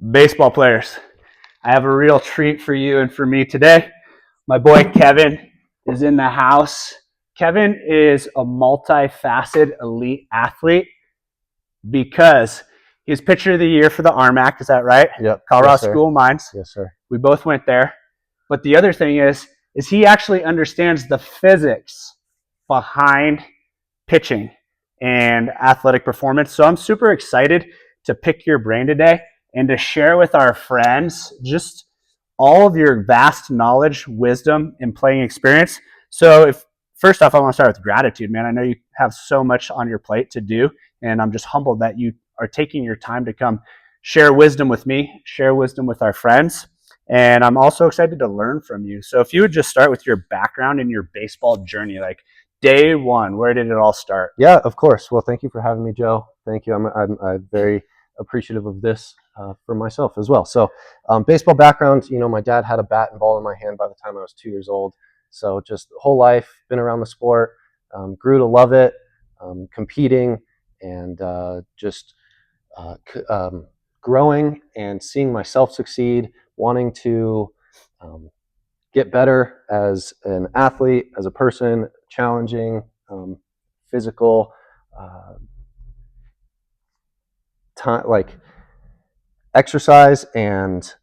Baseball players, I have a real treat for you and for me today. My boy Kevin is in the house. Kevin is a multifaceted elite athlete because he's pitcher of the year for the RMAC. Is that right? Yep. Colorado Yes, sir. School of Mines. Yes, sir. We both went there. But the other thing is he actually understands the physics behind pitching and athletic performance. So I'm super excited to pick your brain today and to share with our friends just all of your vast knowledge, wisdom, and playing experience. So first off, I want to start with gratitude, man. I know you have so much on your plate to do, and I'm just humbled that you are taking your time to come share wisdom with me, share wisdom with our friends. And I'm also excited to learn from you. So if you would just start with your background and your baseball journey, like day one, where did it all start? Yeah, of course. Well, thank you for having me, Joe. Thank you. I'm very appreciative of this for myself as well. So baseball background, my dad had a bat and ball in my hand by the time I was 2 years old. So just whole life, been around the sport, grew to love it, competing, and growing and seeing myself succeed, wanting to get better as an athlete, as a person, challenging, physical, like exercise and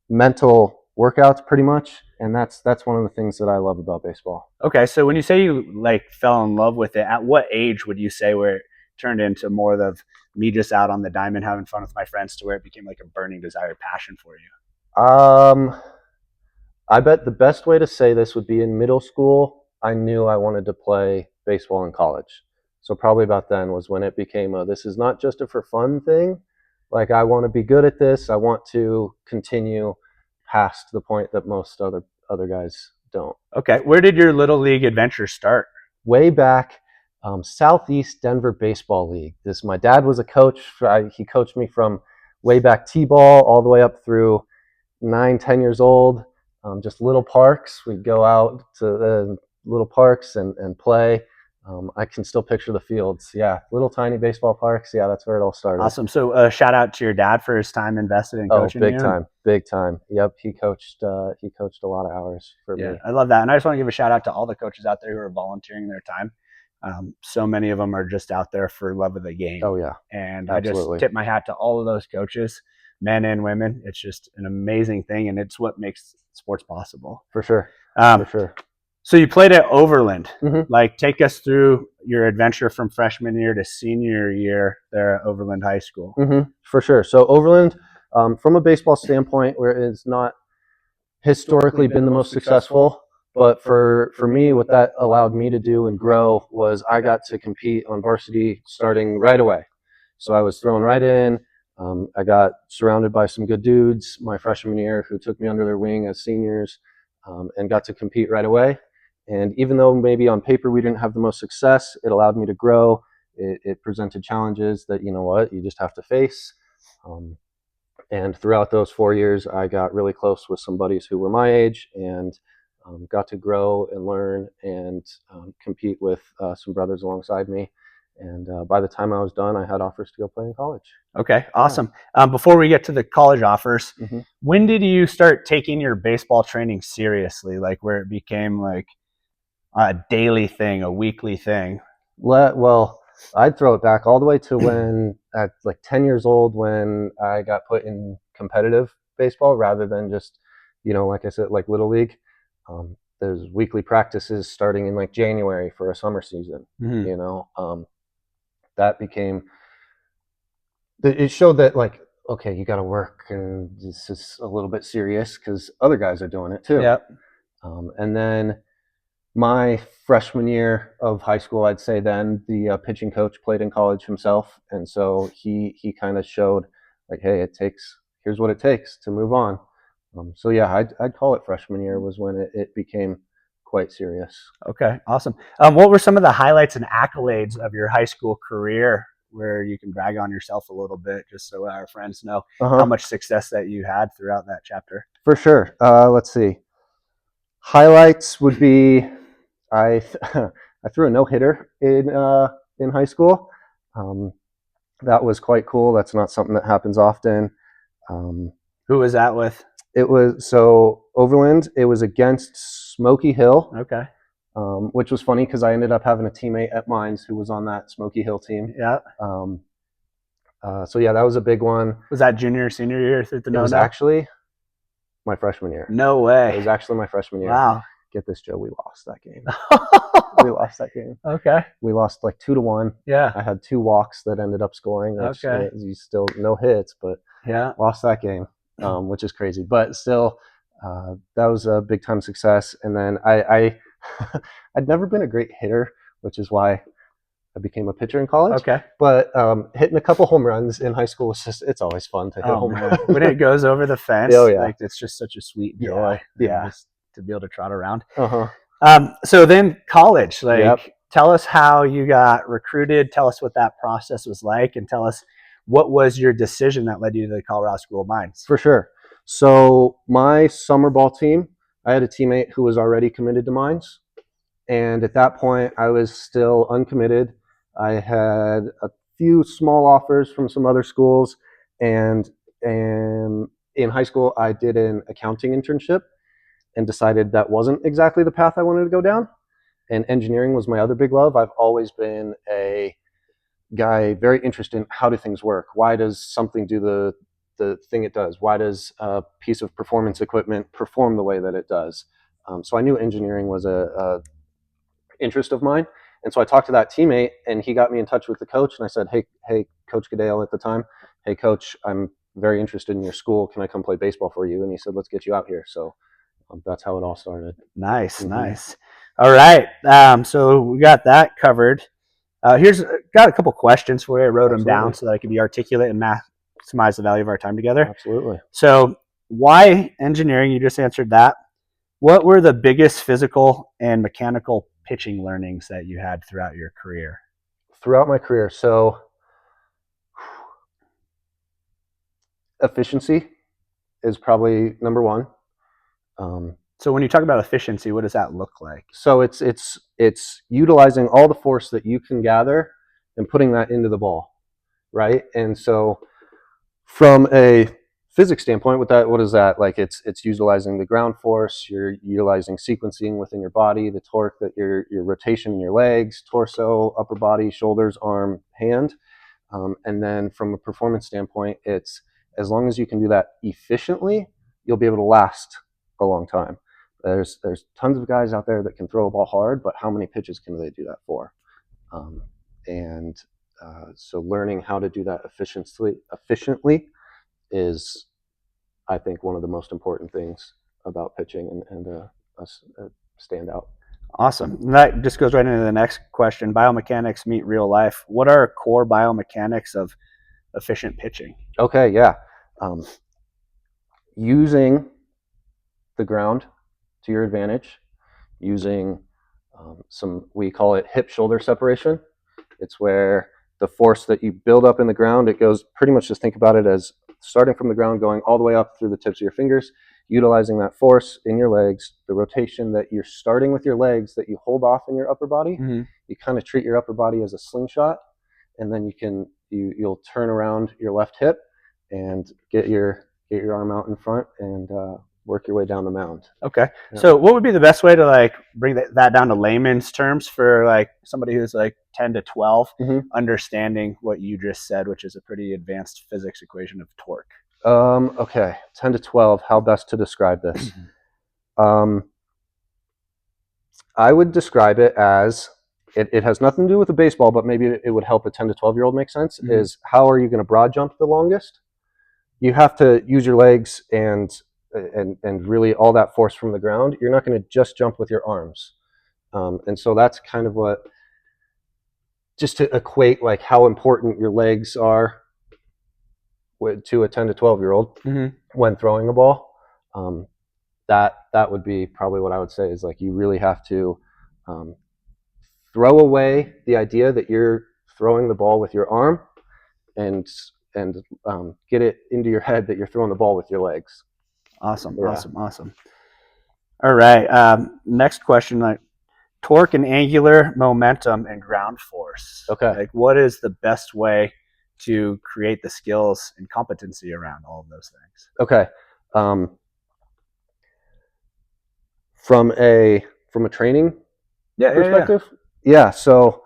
mental workouts pretty much. And that's one of the things that I love about baseball. Okay, so when you say you fell in love with it, at what age would you say where it turned into more of me just out on the diamond having fun with my friends to where it became like a burning desire, passion for you? I bet the best way to say this would be in middle school. I knew I wanted to play baseball in college. So probably about then was when it became this is not just a for fun thing. Like, I want to be good at this. I want to continue past the point that most other guys don't. Okay. Where did your little league adventure start? Way back, Southeast Denver Baseball League. My dad was a coach. He coached me from way back T-ball all the way up through 9-10 years old. Just little parks. We'd go out to little parks and play. I can still picture the fields. Yeah, little tiny baseball parks. Yeah, that's where it all started. Awesome. So shout out to your dad for his time invested in coaching. Big time. Yep, he coached a lot of hours for me. I love that. And I just want to give a shout out to all the coaches out there who are volunteering their time. So many of them are just out there for love of the game. Oh yeah. And absolutely. I just tip my hat to all of those coaches, men and women. It's just an amazing thing, and it's what makes sports possible. For sure. For sure. So you played at Overland. Mm-hmm. Take us through your adventure from freshman year to senior year there at Overland High School. Mm-hmm. For sure. So Overland, from a baseball standpoint, where it's not historically been the most successful, but for me, what that allowed me to do and grow was I got to compete on varsity starting right away. So I was thrown right in. I got surrounded by some good dudes my freshman year who took me under their wing as seniors, and got to compete right away. And even though maybe on paper we didn't have the most success, it allowed me to grow. It presented challenges that, you just have to face. And throughout those 4 years, I got really close with some buddies who were my age and got to grow and learn and compete with some brothers alongside me. And by the time I was done, I had offers to go play in college. Okay, awesome. Yeah. Before we get to the college offers, mm-hmm. When did you start taking your baseball training seriously, where it became a daily thing, a weekly thing? Well, I'd throw it back all the way to when at 10 years old, when I got put in competitive baseball rather than just, like I said, little league. There's weekly practices starting in January for a summer season. Mm-hmm. That became, it showed that okay, you got to work, and this is a little bit serious because other guys are doing it too. Yep. And then my freshman year of high school, I'd say then the pitching coach played in college himself. And so he kind of showed hey, here's what it takes to move on. So yeah, I'd call it freshman year was when it became quite serious. Okay, awesome. What were some of the highlights and accolades of your high school career where you can brag on yourself a little bit, just so our friends know how much success that you had throughout that chapter? For sure. Let's see. Highlights would be I threw a no-hitter in high school. That was quite cool. That's not something that happens often. Who was that with? It was Overland. It was against Smoky Hill, Okay. which was funny because I ended up having a teammate at Mines who was on that Smoky Hill team. Yeah. So yeah, that was a big one. Was that junior or senior year through the It was actually my freshman year. No way. It was actually my freshman year. Wow. Get this, Joe. We lost that game. We lost that game. Okay. We lost like 2-1. Yeah. I had 2 walks that ended up scoring. Okay. You still no hits, but yeah, lost that game, which is crazy. But still, that was a big time success. And then I I'd never been a great hitter, which is why I became a pitcher in college. Okay. But hitting a couple home runs in high school was it's always fun to hit a home run. When it goes over the fence, Oh, yeah. like it's just such a sweet joy. Yeah. Just to be able to trot around. Uh-huh. So then college, like Yep. tell us how you got recruited, tell us what that process was like, and tell us what was your decision that led you to the Colorado School of Mines. For sure. So my summer ball team, I had a teammate who was already committed to Mines. And at that point, I was still uncommitted. I had a few small offers from some other schools. And in high school, I did an accounting internship and decided that wasn't exactly the path I wanted to go down. And engineering was my other big love. I've always been a guy very interested in how do things work. Why does something do the thing it does? Why does a piece of performance equipment perform the way that it does? So I knew engineering was a interest of mine. And so I talked to that teammate, and he got me in touch with the coach. And I said, hey, Coach Goodale at the time, hey, Coach, I'm very interested in your school. Can I come play baseball for you? And he said, let's get you out here. So that's how it all started. Nice, nice. All right. So we got that covered. Here's got a couple questions for you. I wrote them down so that I could be articulate and maximize the value of our time together. Absolutely. So why engineering? You just answered that. What were the biggest physical and mechanical pitching learnings that you had throughout your career? Throughout my career, so efficiency is probably number one. So when you talk about efficiency, what does that look like? So it's utilizing all the force that you can gather and putting that into the ball, right? And so from a physics standpoint, what is that? Like it's utilizing the ground force, you're utilizing sequencing within your body, the torque that your rotation in your legs, torso, upper body, shoulders, arm, hand. And then from a performance standpoint, it's as long as you can do that efficiently, you'll be able to last a long time. There's tons of guys out there that can throw a ball hard, but how many pitches can they do that for? So learning how to do that efficiently is, I think, one of the most important things about pitching and a standout. Awesome. And that just goes right into the next question. Biomechanics meet real life. What are core biomechanics of efficient pitching? Okay, yeah. Using the ground to your advantage, using we call it hip-shoulder separation. It's where the force that you build up in the ground, it goes pretty much, just think about it as starting from the ground, going all the way up through the tips of your fingers, utilizing that force in your legs, the rotation that you're starting with your legs that you hold off in your upper body. Mm-hmm. You kind of treat your upper body as a slingshot, and then you'll turn around your left hip and get your arm out in front and work your way down the mound. Okay. Yeah. So what would be the best way to like bring that down to layman's terms for like somebody who's like 10 to 12, understanding what you just said, which is a pretty advanced physics equation of torque? Okay. 10 to 12, how best to describe this? I would describe it as, it has nothing to do with the baseball, but maybe it would help a 10 to 12-year-old make sense, is how are you going to broad jump the longest? You have to use your legs and really all that force from the ground. You're not going to just jump with your arms. And so that's kind of what, just to equate like how important your legs are to a 10 to 12-year-old when throwing a ball. That would be probably what I would say is like you really have to throw away the idea that you're throwing the ball with your arm and get it into your head that you're throwing the ball with your legs. Awesome. All right. Next question, like torque and angular momentum and ground force. Okay. Like what is the best way to create the skills and competency around all of those things? Okay. From a training perspective, yeah. So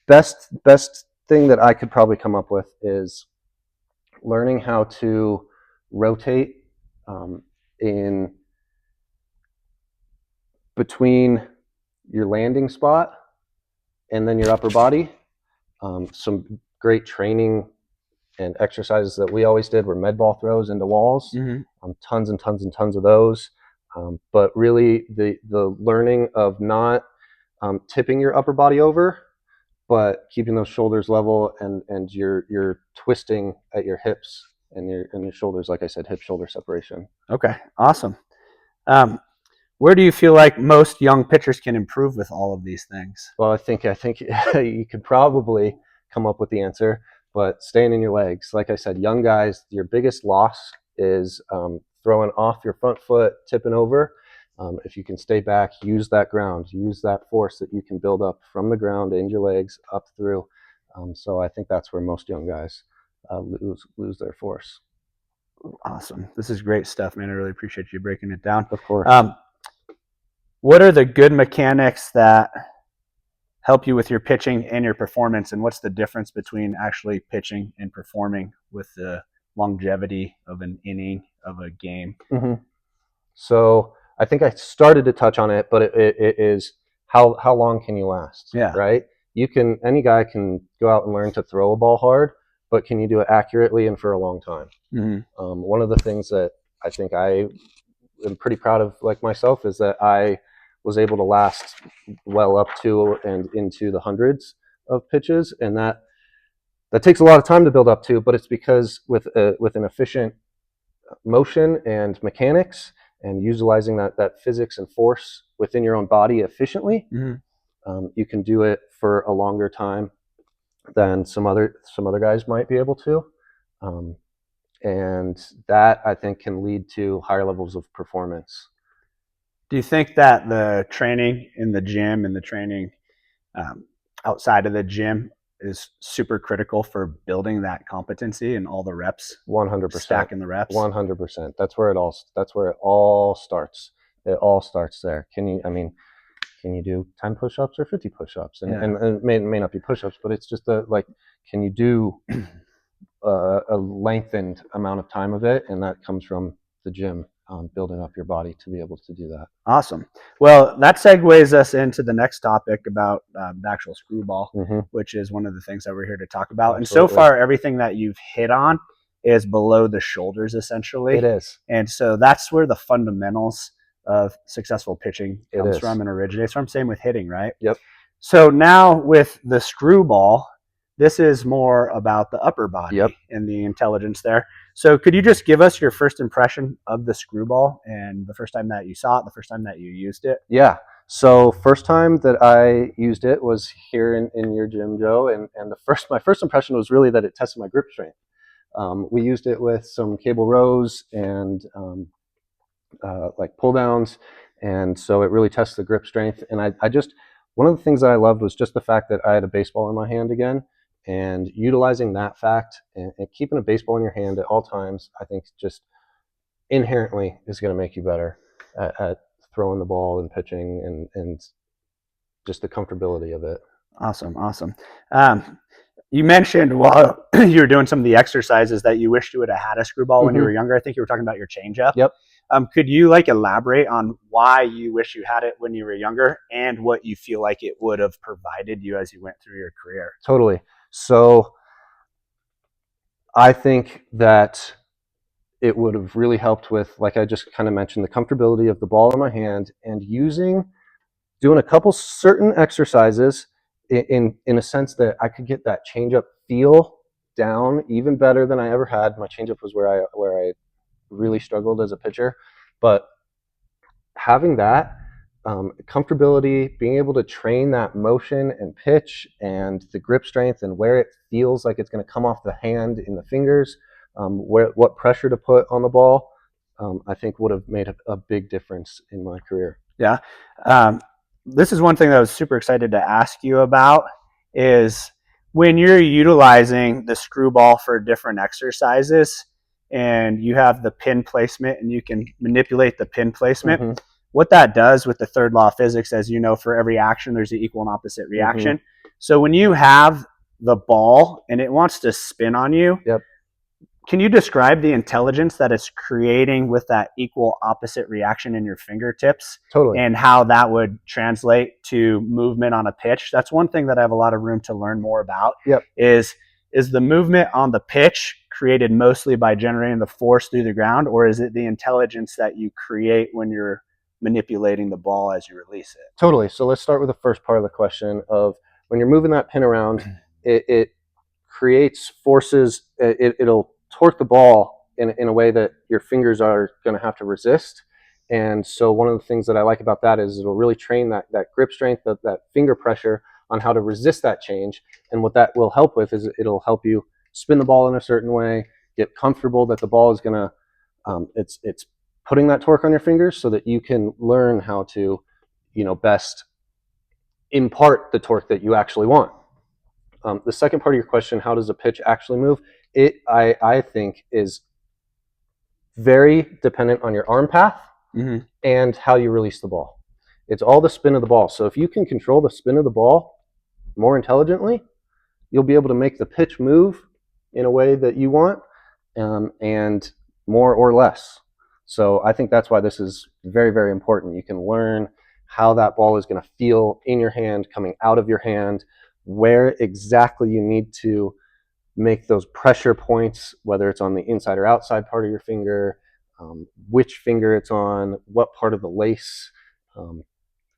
best thing that I could probably come up with is learning how to rotate in between your landing spot and then your upper body. Some great training and exercises that we always did were med ball throws into walls. Tons and tons and tons of those. But really the learning of not tipping your upper body over, but keeping those shoulders level and you're twisting at your hips and your shoulders, like I said, hip shoulder separation. Okay, awesome. Where do you feel like most young pitchers can improve with all of these things? Well, I think you could probably come up with the answer, but staying in your legs. Like I said, young guys, your biggest loss is throwing off your front foot, tipping over. If you can stay back, use that ground, use that force that you can build up from the ground into your legs up through. So I think that's where most young guys lose their force. Awesome. This is great stuff, man. I really appreciate you breaking it down. Of course. What are the good mechanics that help you with your pitching and your performance, and what's the difference between actually pitching and performing with the longevity of an inning of a game? So I think I started to touch on it, but it is how long can you last? Yeah. Right? Any guy can go out and learn to throw a ball hard, but can you do it accurately and for a long time? One of the things that I think I am pretty proud of, like myself, is that I was able to last well up to and into the hundreds of pitches, and that takes a lot of time to build up to, but it's because with an efficient motion and mechanics and utilizing that physics and force within your own body efficiently, you can do it for a longer time than some other guys might be able to. And that, I think, can lead to higher levels of performance. Do you think that the training in the gym and the training outside of the gym is super critical for building that competency and all the reps? 100%. Stacking the reps? 100%. That's where it all starts. It all starts there. Can you do 10 push-ups or 50 push-ups? And it may not be push-ups, but it's just can you do a lengthened amount of time of it? And that comes from the gym, building up your body to be able to do that. Awesome. Well, that segues us into the next topic about the actual SkrewBall, which is one of the things that we're here to talk about. Absolutely. And so far, everything that you've hit on is below the shoulders, essentially. It is. And so that's where the fundamentals of successful pitching comes from and originates from. Same with hitting, right? Yep. So now with the SkrewBall, this is more about the upper body and the intelligence there. So could you just give us your first impression of the SkrewBall and the first time that you saw it, the first time that you used it? Yeah. So first time that I used it was here in your gym, Joe. And my first impression was really that it tested my grip strength. We used it with some cable rows and like pull downs. And so it really tests the grip strength. And I just, one of the things that I loved was just the fact that I had a baseball in my hand again. And utilizing that fact and keeping a baseball in your hand at all times, I think just inherently is going to make you better at throwing the ball and pitching and just the comfortability of it. Awesome. You mentioned while you were doing some of the exercises that you wished you would have had a SkrewBall when you were younger. I think you were talking about your changeup. Yep. Could you elaborate on why you wish you had it when you were younger and what you feel like it would have provided you as you went through your career? Totally. So I think that it would have really helped with, like I just kind of mentioned, the comfortability of the ball in my hand and doing a couple certain exercises in a sense that I could get that changeup feel down even better than I ever had. My changeup was where I really struggled as a pitcher, but having that comfortability, being able to train that motion and pitch and the grip strength and where it feels like it's going to come off the hand in the fingers, what pressure to put on the ball, I think would have made a big difference in my career. Yeah. This is one thing that I was super excited to ask you about is when you're utilizing the SkrewBall for different exercises and you have the pin placement and you can manipulate the pin placement, Mm-hmm. what that does with the third law of physics, as you know, for every action, there's an equal and opposite reaction. Mm-hmm. So when you have the ball and it wants to spin on you, Yep. Can you describe the intelligence that it's creating with that equal opposite reaction in your fingertips? Totally. And how that would translate to movement on a pitch? That's one thing that I have a lot of room to learn more about. Yep. Is the movement on the pitch created mostly by generating the force through the ground, or is it the intelligence that you create when you're manipulating the ball as you release it? Totally. So let's start with the first part of the question of when you're moving that pin around, it creates forces. It'll torque the ball in a way that your fingers are going to have to resist. And so one of the things that I like about that is it'll really train that grip strength, that finger pressure on how to resist that change. And what that will help with is it'll help you spin the ball in a certain way, get comfortable that the ball is going to, it's putting that torque on your fingers so that you can learn how to, best impart the torque that you actually want. The second part of your question, how does a pitch actually move? I think is very dependent on your arm path and how you release the ball. It's all the spin of the ball. So if you can control the spin of the ball more intelligently, you'll be able to make the pitch move in a way that you want, and more or less. So I think that's why this is very, very important. You can learn how that ball is going to feel in your hand, coming out of your hand, where exactly you need to make those pressure points, whether it's on the inside or outside part of your finger, which finger it's on, what part of the lace.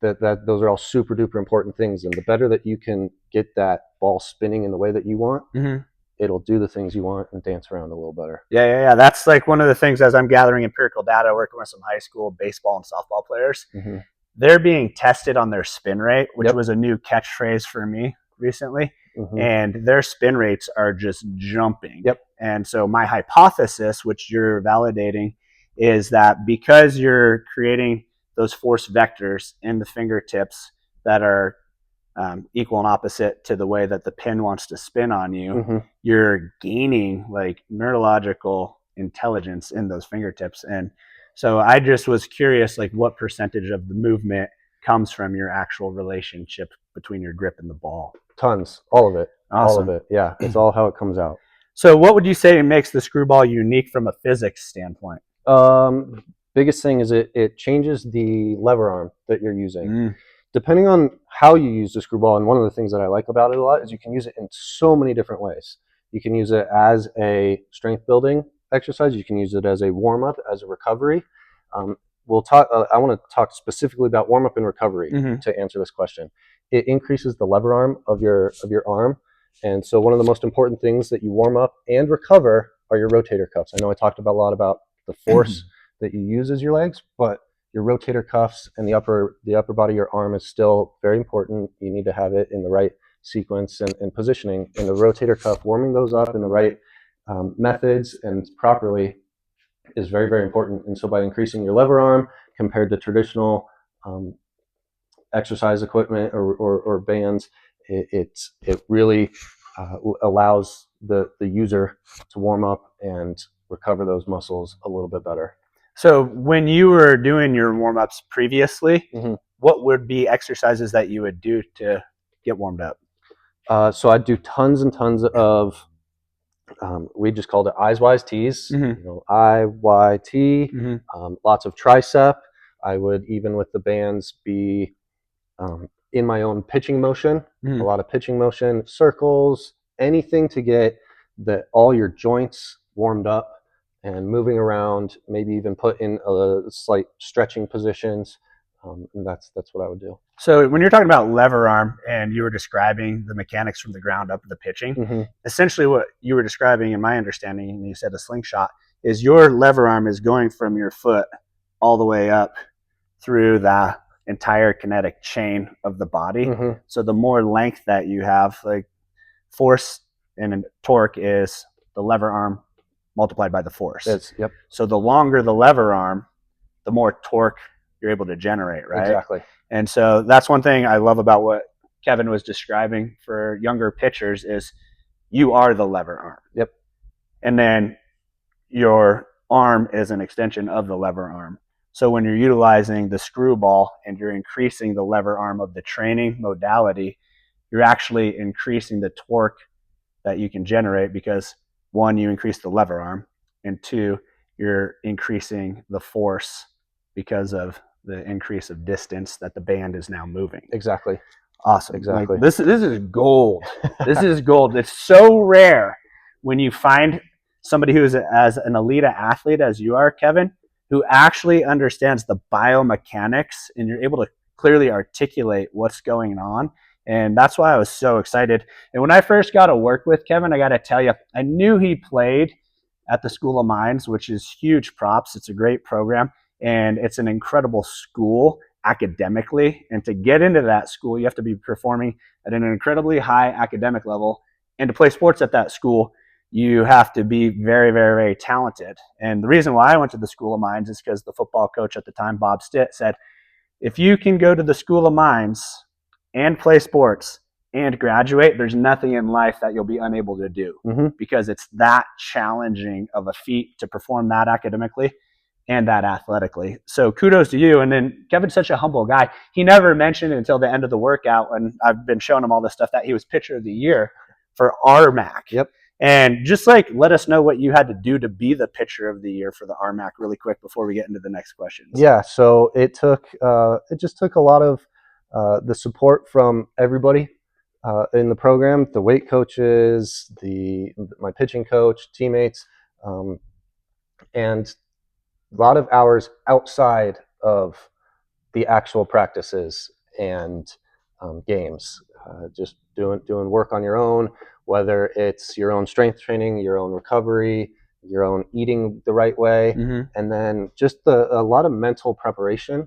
That those are all super duper important things. And the better that you can get that ball spinning in the way that you want, it'll do the things you want and dance around a little better. Yeah. That's like one of the things as I'm gathering empirical data, working with some high school baseball and softball players. They're being tested on their spin rate, which was a new catchphrase for me recently. And their spin rates are just jumping. And so my hypothesis, which you're validating, is that because you're creating those force vectors in the fingertips that are equal and opposite to the way that the pin wants to spin on you, you're gaining like neurological intelligence in those fingertips. And so I just was curious, like what percentage of the movement comes from your actual relationship between your grip and the ball? Tons, all of it. Awesome. All of it. Yeah, it's all how it comes out. So what would you say makes the SkrewBall unique from a physics standpoint? Biggest thing is it changes the lever arm that you're using. Depending on how you use the SkrewBall, and one of the things that I like about it a lot is you can use it in so many different ways. You can use it as a strength building exercise. You can use it as a warm-up, as a recovery. We'll talk. I want to talk specifically about warm-up and recovery to answer this question. It increases the lever arm of your arm, and so one of the most important things that you warm up and recover are your rotator cuffs. I know I talked about a lot about the force that you use as your legs, but your rotator cuffs and the upper body of your arm is still very important. You need to have it in the right sequence and positioning. And the rotator cuff, warming those up in the right methods and properly is very, very important. And so by increasing your lever arm compared to traditional exercise equipment or bands, it really allows the user to warm up and recover those muscles a little bit better. So when you were doing your warm-ups previously, what would be exercises that you would do to get warmed up? So I'd do tons and tons of, we just called it eyes, Y's, T's. I, Y, T, lots of tricep. I would, even with the bands, be in my own pitching motion, a lot of pitching motion, circles, anything to get all your joints warmed up and moving around, maybe even put in a slight stretching positions. And that's what I would do. So when you're talking about lever arm and you were describing the mechanics from the ground up of the pitching, essentially what you were describing, in my understanding, and you said a slingshot, is your lever arm is going from your foot all the way up through the entire kinetic chain of the body. So the more length that you have, like force and torque is the lever arm multiplied by the force. So the longer the lever arm, the more torque you're able to generate, right? Exactly. And so that's one thing I love about what Kevin was describing for younger pitchers is you are the lever arm. Yep. And then your arm is an extension of the lever arm. So when you're utilizing the SkrewBall and you're increasing the lever arm of the training modality, you're actually increasing the torque that you can generate because, one, you increase the lever arm, and two, you're increasing the force because of the increase of distance that the band is now moving. Exactly. Awesome. Exactly. Like, this is gold. This is gold. It's so rare when you find somebody who is as an elite athlete as you are, Kevin, who actually understands the biomechanics and you're able to clearly articulate what's going on. And that's why I was so excited. And when I first got to work with Kevin, I got to tell you, I knew he played at the School of Mines, which is huge props. It's a great program and it's an incredible school academically. And to get into that school, you have to be performing at an incredibly high academic level. And to play sports at that school, you have to be very, very, very talented. And the reason why I went to the School of Mines is because the football coach at the time, Bob Stitt, said, if you can go to the School of Mines and play sports and graduate, there's nothing in life that you'll be unable to do because it's that challenging of a feat to perform that academically and that athletically. So kudos to you. And then Kevin's such a humble guy. He never mentioned until the end of the workout, when I've been showing him all this stuff, that he was pitcher of the year for RMAC. Yep. And just like, let us know what you had to do to be the pitcher of the year for the RMAC really quick before we get into the next questions. Yeah. So it just took a lot of the support from everybody in the program, the weight coaches, my pitching coach, teammates, and a lot of hours outside of the actual practices and games. Just doing work on your own, whether it's your own strength training, your own recovery, your own eating the right way, and then just a lot of mental preparation.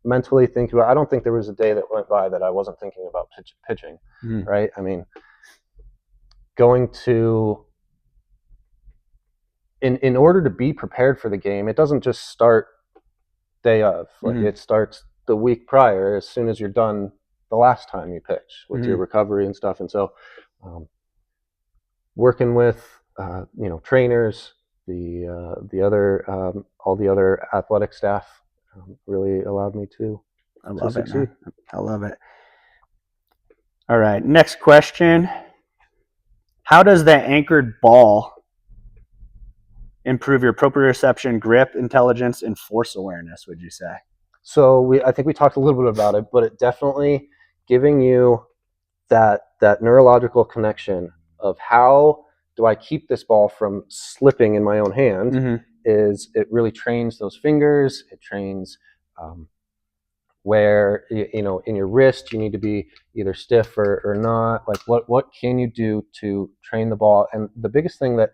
Mentally thinking about, I don't think there was a day that went by that I wasn't thinking about pitching, right? I mean, going to, in order to be prepared for the game, it doesn't just start day of. Like it starts the week prior, as soon as you're done the last time you pitch with your recovery and stuff. And so working with, trainers, the other, all the other athletic staff, really allowed me to succeed. I love it. All right, next question. How does the anchored ball improve your proprioception, grip, intelligence, and force awareness, would you say? So I think we talked a little bit about it, but it definitely giving you that neurological connection of how do I keep this ball from slipping in my own hand, is it really trains those fingers. It trains where, in your wrist, you need to be either stiff or not. Like what can you do to train the ball? And the biggest thing, that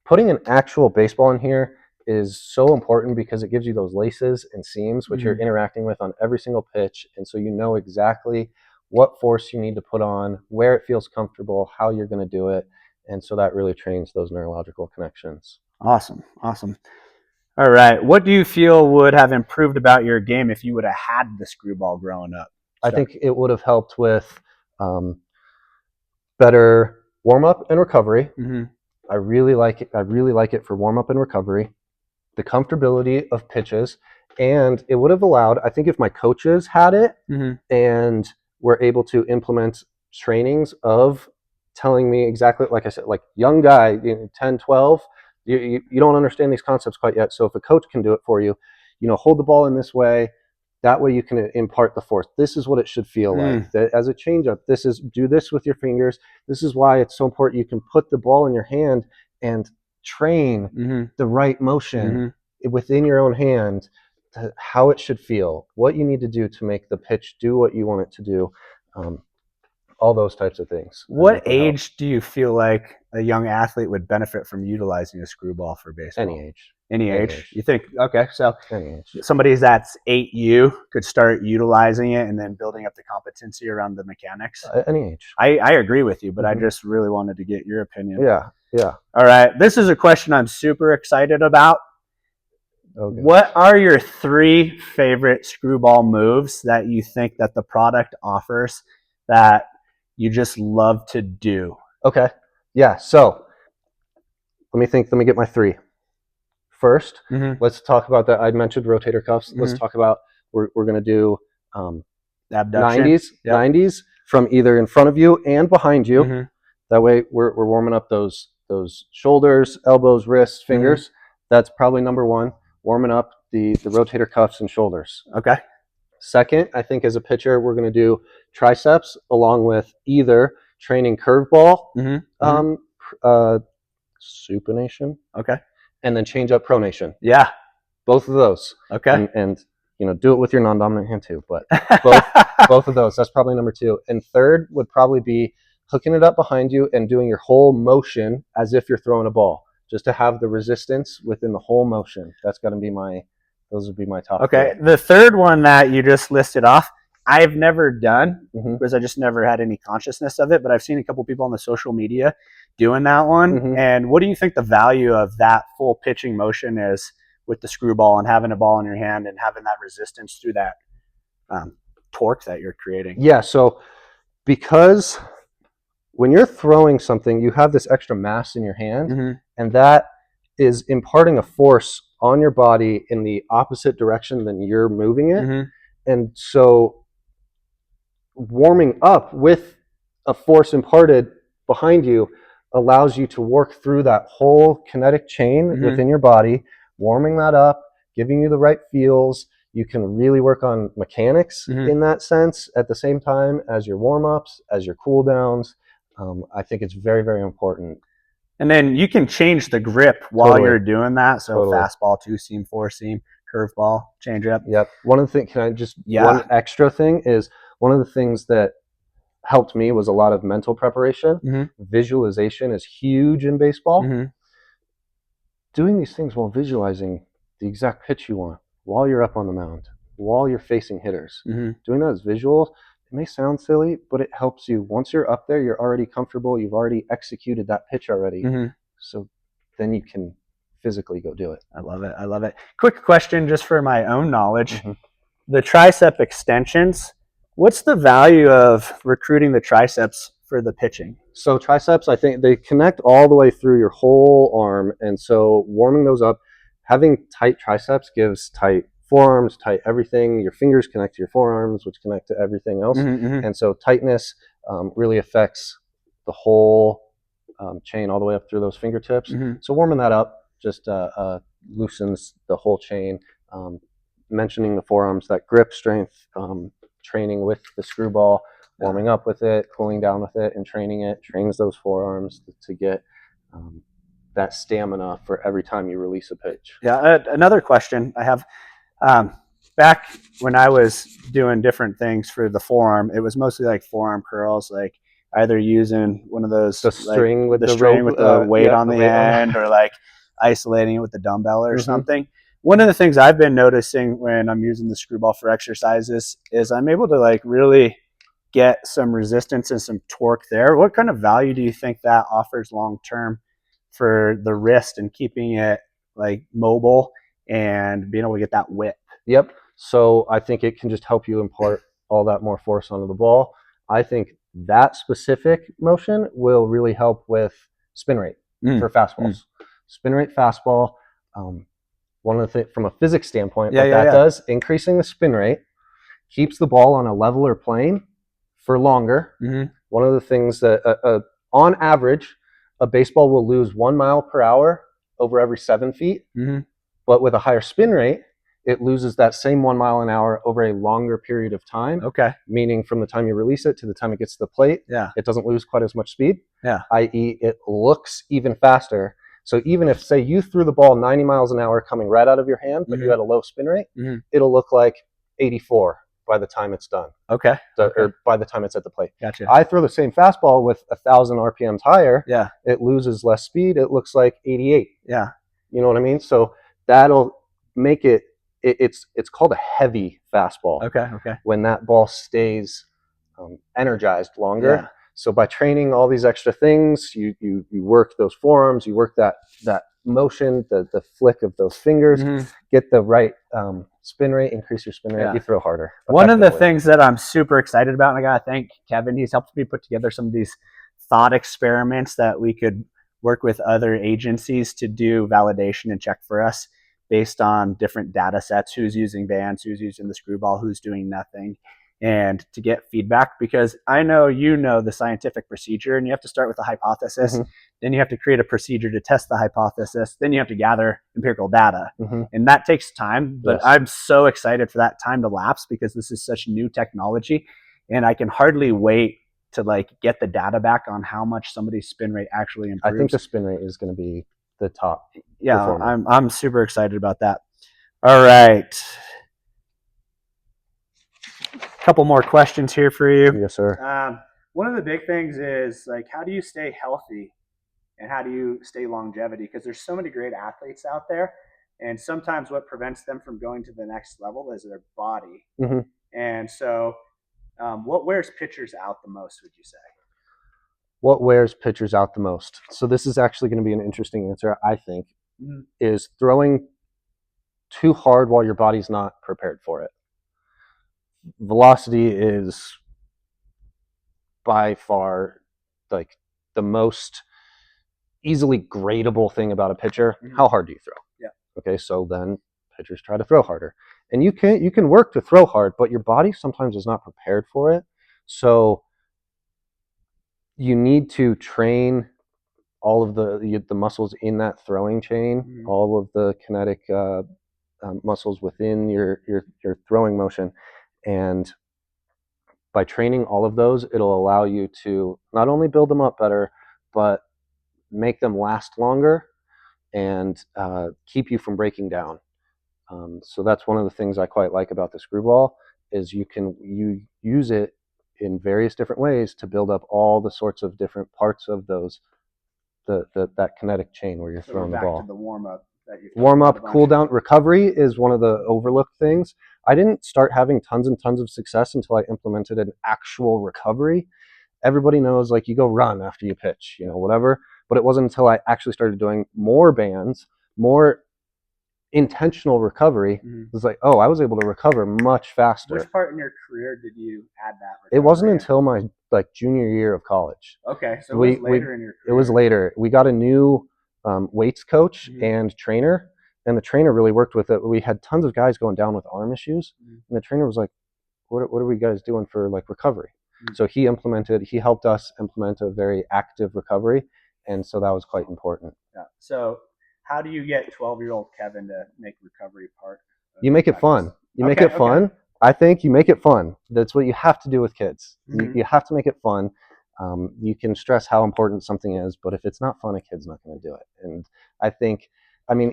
putting an actual baseball in here is so important, because it gives you those laces and seams, which you're interacting with on every single pitch. And so you know exactly what force you need to put on, where it feels comfortable, how you're going to do it. And so that really trains those neurological connections. Awesome. All right. What do you feel would have improved about your game if you would have had the SkrewBall growing up? I think it would have helped with better warm-up and recovery. I really like it. I really like it for warm-up and recovery, the comfortability of pitches, and it would have allowed, I think, if my coaches had it and were able to implement trainings of telling me exactly, like I said, like young guy, 10, 12, you don't understand these concepts quite yet. So if a coach can do it for you, hold the ball in this way. That way you can impart the force. This is what it should feel like. As a changeup, do this with your fingers. This is why it's so important. You can put the ball in your hand and train the right motion within your own hand, how it should feel, what you need to do to make the pitch do what you want it to do. All those types of things. What age do you feel like a young athlete would benefit from utilizing a SkrewBall for baseball? Any age. You think, okay, so somebody that's 8U could start utilizing it and then building up the competency around the mechanics? Any age. I agree with you, but I just really wanted to get your opinion. Yeah. All right. This is a question I'm super excited about. Oh, gosh. What are your 3 favorite SkrewBall moves that you think that the product offers that you just love to do? Okay. Yeah. So let me think. Let me get my 3. First, let's talk about that. I mentioned rotator cuffs. Let's talk about we're going to do Abduction. 90s, 90s from either in front of you and behind you. That way we're warming up those shoulders, elbows, wrists, fingers. That's probably number 1. Warming up the rotator cuffs and shoulders. Okay. Second, I think as a pitcher, we're going to do triceps along with either training curveball, supination, Okay. and then change up pronation. Yeah. Both of those. Okay. And you know, do it with your non-dominant hand too, but both of those. That's probably number 2. And third would probably be hooking it up behind you and doing your whole motion as if you're throwing a ball, just to have the resistance within the whole motion. That's going to be those would be my top. Okay. 3. The third one that you just listed off, I've never done because I just never had any consciousness of it, but I've seen a couple people on the social media doing that one. And what do you think the value of that full pitching motion is with the SkrewBall and having a ball in your hand and having that resistance through that torque that you're creating? Yeah, so because when you're throwing something, you have this extra mass in your hand, and that is imparting a force on your body in the opposite direction than you're moving it. And so warming up with a force imparted behind you allows you to work through that whole kinetic chain within your body, warming that up, giving you the right feels. You can really work on mechanics in that sense at the same time as your warm-ups, as your cool downs. I think it's very, very important. And then you can change the grip while you're doing that. So fastball, 2-seam, 4-seam, curveball, change up. Yep. One of the things, one extra thing is, one of the things that helped me was a lot of mental preparation. Visualization is huge in baseball. Doing these things while visualizing the exact pitch you want, while you're up on the mound, while you're facing hitters. Doing that as visuals, it may sound silly, but it helps you. Once you're up there, you're already comfortable. You've already executed that pitch already. So then you can physically go do it. I love it. I love it. Quick question just for my own knowledge. The tricep extensions, what's the value of recruiting the triceps for the pitching? So triceps, I think they connect all the way through your whole arm. And so warming those up, having tight triceps gives tight forearms, tight everything. Your fingers connect to your forearms, which connect to everything else. And so tightness really affects the whole chain all the way up through those fingertips. So warming that up just loosens the whole chain. Mentioning the forearms, that grip strength, training with the SkrewBall, warming up with it, cooling down with it, and training it trains those forearms to get that stamina for every time you release a pitch. Yeah, another question I have. Back when I was doing different things for the forearm, it was mostly like forearm curls, like either using one of those string with the weight on the end, or like isolating it with the dumbbell or something. One of the things I've been noticing when I'm using the SkrewBall for exercises is I'm able to like really get some resistance and some torque there. What kind of value do you think that offers long term for the wrist and keeping it like mobile and being able to get that whip? Yep. So I think it can just help you impart all that more force onto the ball. I think that specific motion will really help with spin rate for fastballs. Spin rate fastball. One of the things from a physics standpoint, does, increasing the spin rate keeps the ball on a leveler plane for longer. One of the things that on average, a baseball will lose 1 mile per hour over every 7 feet. But with a higher spin rate, it loses that same 1 mile an hour over a longer period of time. Meaning from the time you release it to the time it gets to the plate, it doesn't lose quite as much speed. I.e., it looks even faster. So even if, say, you threw the ball 90 miles an hour coming right out of your hand, but you had a low spin rate, it'll look like 84 by the time it's done. Or by the time it's at the plate. Gotcha. I throw the same fastball with 1,000 RPMs higher. It loses less speed. It looks like 88. You know what I mean? So that'll make it. It's called a heavy fastball. When that ball stays energized longer. So by training all these extra things, you work those forearms, you work that motion, the flick of those fingers, get the right spin rate, increase your spin rate, you throw harder. One of the things that I'm super excited about, and I gotta thank Kevin, he's helped me put together some of these thought experiments that we could work with other agencies to do validation and check for us based on different data sets, who's using bands, who's using the SkrewBall, who's doing nothing, and to get feedback, because I know you know the scientific procedure, and you have to start with a hypothesis, then you have to create a procedure to test the hypothesis, then you have to gather empirical data, and that takes time, but I'm so excited for that time to lapse because this is such new technology, and I can hardly wait to like get the data back on how much somebody's spin rate actually improves. I think the spin rate is going to be the top. Yeah, I'm super excited about that. All right. A couple more questions here for you. Yes, sir. One of the big things is like, how do you stay healthy and how do you stay longevity? Because there's so many great athletes out there, and sometimes what prevents them from going to the next level is their body. And so what wears pitchers out the most, would you say? What wears pitchers out the most? So this is actually going to be an interesting answer, I think, is throwing too hard while your body's not prepared for it. Velocity is by far like the most easily gradable thing about a pitcher. How hard do you throw? Okay, so then pitchers try to throw harder. And you can work to throw hard, but your body sometimes is not prepared for it. So you need to train all of the muscles in that throwing chain, all of the kinetic muscles within your throwing motion. And by training all of those, it'll allow you to not only build them up better, but make them last longer and keep you from breaking down. So that's one of the things I quite like about the SkrewBall is you use it in various different ways to build up all the sorts of different parts of those that kinetic chain where you're throwing the ball. Back to the warm-up. Warm-up, cool-down, recovery is one of the overlooked things. I didn't start having tons and tons of success until I implemented an actual recovery. Everybody knows, like, you go run after you pitch, whatever. But it wasn't until I actually started doing more bands, more intentional recovery. It was like, oh, I was able to recover much faster. Which part in your career did you add that recovery? It wasn't until my junior year of college. Okay, so it was later in your career. It was later. We got a new weights coach and trainer, and the trainer really worked with it. We had tons of guys going down with arm issues, and the trainer was like, what are we guys doing for recovery? So he helped us implement a very active recovery, and so that was quite important. Yeah. So how do you get 12-year-old Kevin to make recovery part? You make it fun. You make it fun. I think you make it fun. That's what you have to do with kids. You have to make it fun. You can stress how important something is, but if it's not fun, a kid's not going to do it. And I think,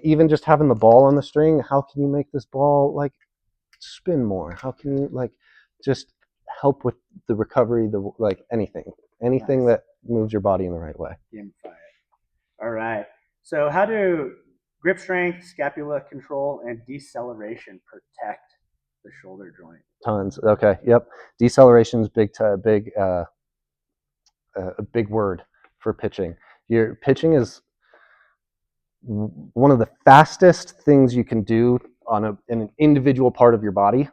even just having the ball on the string, how can you make this ball spin more? How can you just help with the recovery, anything nice. That moves your body in the right way. Gamify it. All right. So how do grip strength, scapula control, and deceleration protect the shoulder joint? Tons. Okay. Yep. Deceleration is a big word for pitching. Your pitching is one of the fastest things you can do in an individual part of your body.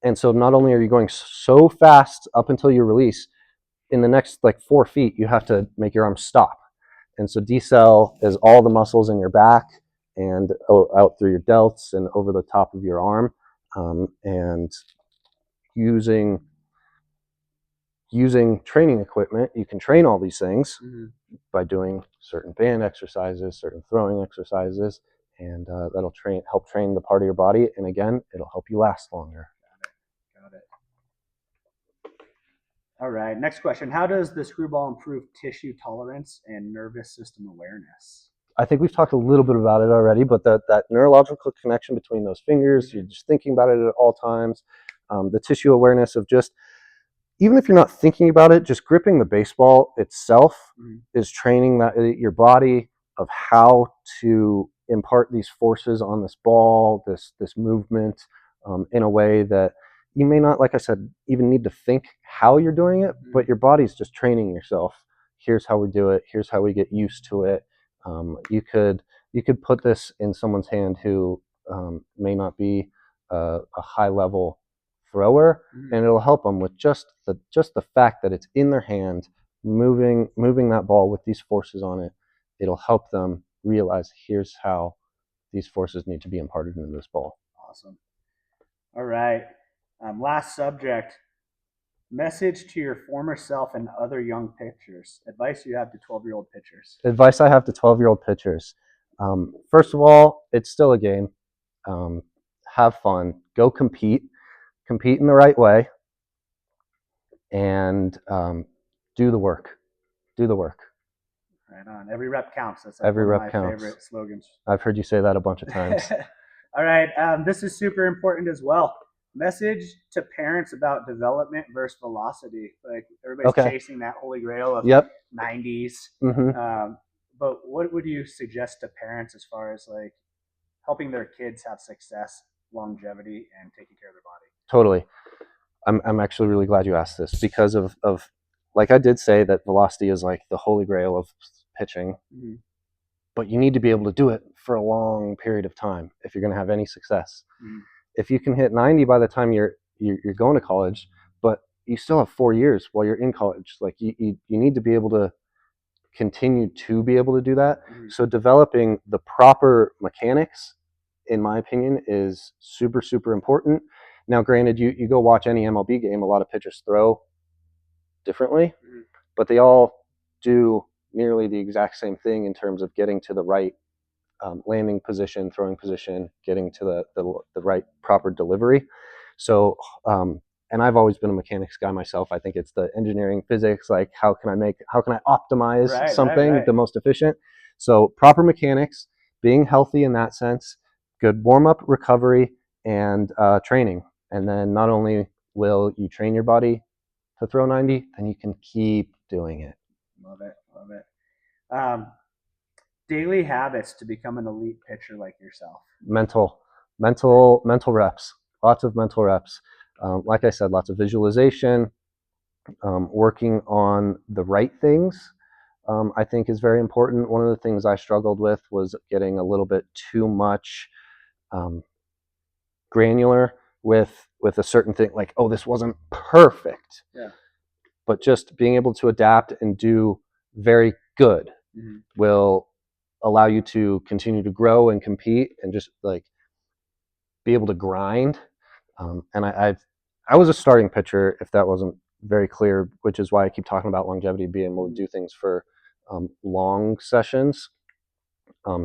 And so not only are you going so fast up until your release, in the next 4 feet, you have to make your arm stop. And so decel is all the muscles in your back and out through your delts and over the top of your arm. And using training equipment, you can train all these things by doing certain band exercises, certain throwing exercises, and that'll help train the part of your body. And again, it'll help you last longer. Got it. All right. Next question. How does the SkrewBall improve tissue tolerance and nervous system awareness? I think we've talked a little bit about it already, but that neurological connection between those fingers, you're just thinking about it at all times. The tissue awareness of just, even if you're not thinking about it, just gripping the baseball itself is training your body of how to impart these forces on this ball, this movement, in a way that you may not, like I said, even need to think how you're doing it, but your body's just training yourself. Here's how we do it. Here's how we get used to it. You could put this in someone's hand who may not be a high level thrower, and it'll help them with just the fact that it's in their hand, moving that ball with these forces on it. It'll help them realize here's how these forces need to be imparted into this ball. Awesome. All right. Last subject. Message to your former self and other young pitchers. Advice you have to 12-year-old pitchers. Advice I have to 12-year-old pitchers. First of all, it's still a game. Have fun. Go compete. Compete in the right way. And do the work. Do the work. Right on. Every rep counts. That's like Every one of rep my counts. favorite slogans. I've heard you say that a bunch of times. All right. This is super important as well. Message to parents about development versus velocity. Like everybody's chasing that holy grail of 90s. But what would you suggest to parents as far as like helping their kids have success, longevity, and taking care of their body? Totally. I'm actually really glad you asked this because of like I did say that velocity is like the holy grail of pitching, but you need to be able to do it for a long period of time if you're going to have any success. If you can hit 90 by the time you're going to college, but you still have 4 years while you're in college, like you need to be able to continue to be able to do that. So developing the proper mechanics, in my opinion, is super, super important. Now, granted, you go watch any MLB game, a lot of pitchers throw differently, but they all do nearly the exact same thing in terms of getting to the right landing position, throwing position, getting to the right proper delivery. So, and I've always been a mechanics guy myself. I think it's the engineering, physics, like how can I optimize something the most efficient? So proper mechanics, being healthy in that sense, good warm-up, recovery, and training. And then not only will you train your body to throw 90, then you can keep doing it. Love it. Love it. Daily habits to become an elite pitcher like yourself. Mental reps. Lots of mental reps. Like I said, lots of visualization, working on the right things, I think is very important. One of the things I struggled with was getting a little bit too much granular with a certain thing, like, oh, this wasn't perfect. But just being able to adapt and do very good will allow you to continue to grow and compete and just like be able to grind. And I was a starting pitcher, if that wasn't very clear, which is why I keep talking about longevity, being able to do things for long sessions.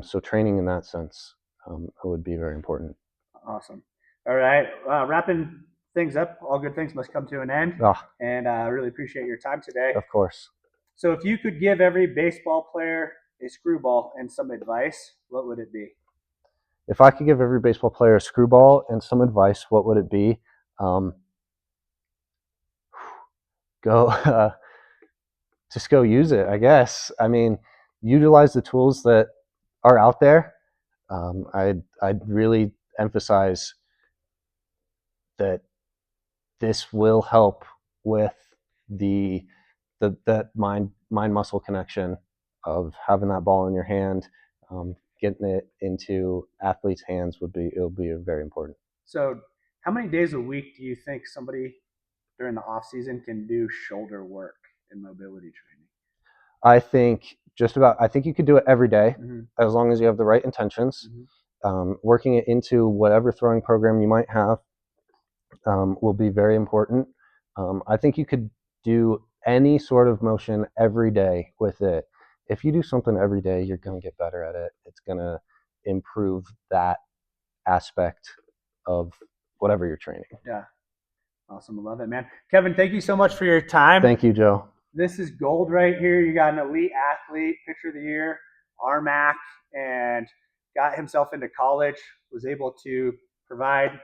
So training in that sense would be very important. Awesome. All right. Wrapping things up, all good things must come to an end. And I really appreciate your time today. Of course. So if you could give every baseball player a SkrewBall and some advice, what would it be? If I could give every baseball player a SkrewBall and some advice, what would it be? Just go use it, I guess. I mean, utilize the tools that are out there. I'd really emphasize that this will help with that mind muscle connection of having that ball in your hand, getting it into athletes' hands it'll be very important. So, how many days a week do you think somebody during the off season can do shoulder work and mobility training? I think you could do it every day as long as you have the right intentions. Working it into whatever throwing program you might have will be very important. I think you could do any sort of motion every day with it. If you do something every day, you're going to get better at it. It's going to improve that aspect of whatever you're training. Yeah. Awesome. I love it, man. Kevin, thank you so much for your time. Thank you, Joe. This is gold right here. You got an elite athlete, pitcher of the year, RMAC, and got himself into college, was able to provide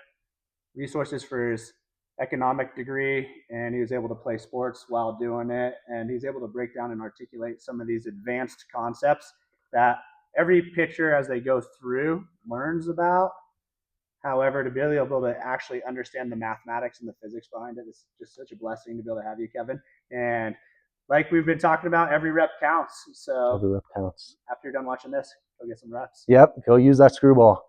resources for his economic degree, and he was able to play sports while doing it. And he's able to break down and articulate some of these advanced concepts that every pitcher, as they go through, learns about. However, to be able to actually understand the mathematics and the physics behind it is just such a blessing to be able to have you, Kevin. And like we've been talking about, every rep counts. So Every rep counts. after you're done watching this, go get some reps. Yep, go use that screw ball.